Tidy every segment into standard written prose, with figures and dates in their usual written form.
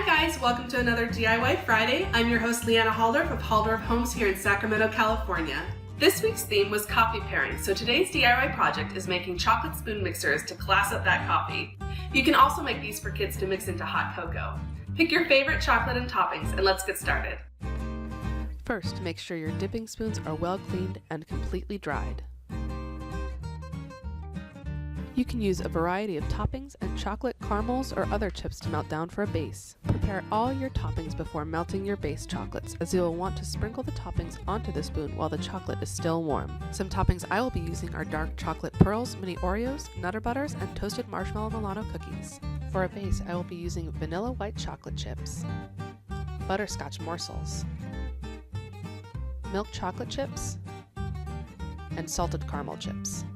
Hi guys, welcome to another DIY Friday. I'm your host Leanna Haldorf of Haldorf Homes here in Sacramento, California. This week's theme was coffee pairing, so today's DIY project is making chocolate spoon mixers to class up that coffee. You can also make these for kids to mix into hot cocoa. Pick your favorite chocolate and toppings and let's get started. First, make sure your dipping spoons are well cleaned and completely dried. You can use a variety of toppings and chocolate, caramels, or other chips to melt down for a base. Prepare all your toppings before melting your base chocolates, as you will want to sprinkle the toppings onto the spoon while the chocolate is still warm. Some toppings I will be using are dark chocolate pearls, mini Oreos, Nutter Butters, and toasted marshmallow Milano cookies. For a base, I will be using vanilla white chocolate chips, butterscotch morsels, milk chocolate chips, and salted caramel chips.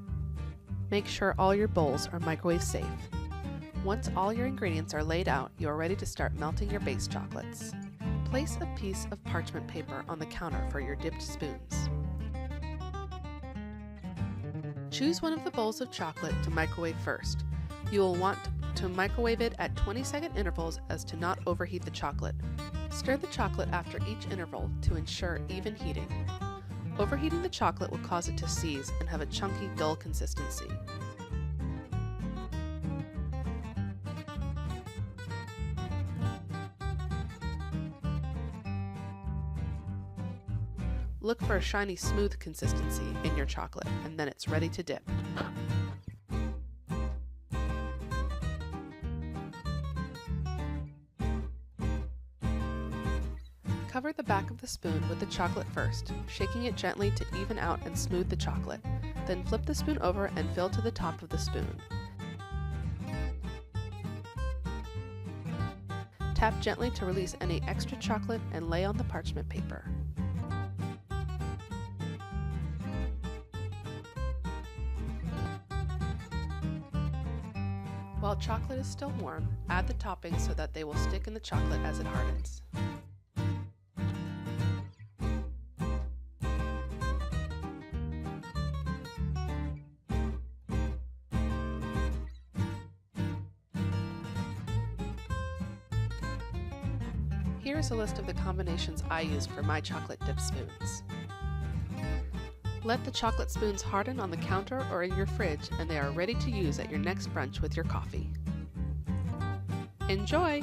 Make sure all your bowls are microwave safe. Once all your ingredients are laid out, you are ready to start melting your base chocolates. Place a piece of parchment paper on the counter for your dipped spoons. Choose one of the bowls of chocolate to microwave first. You will want to microwave it at 20-second intervals as to not overheat the chocolate. Stir the chocolate after each interval to ensure even heating. Overheating the chocolate will cause it to seize and have a chunky, dull consistency. Look for a shiny, smooth consistency in your chocolate, and then it's ready to dip. Cover the back of the spoon with the chocolate first, shaking it gently to even out and smooth the chocolate. Then flip the spoon over and fill to the top of the spoon. Tap gently to release any extra chocolate and lay on the parchment paper. While chocolate is still warm, add the toppings so that they will stick in the chocolate as it hardens. Here is a list of the combinations I use for my chocolate dip spoons. Let the chocolate spoons harden on the counter or in your fridge, and they are ready to use at your next brunch with your coffee. Enjoy!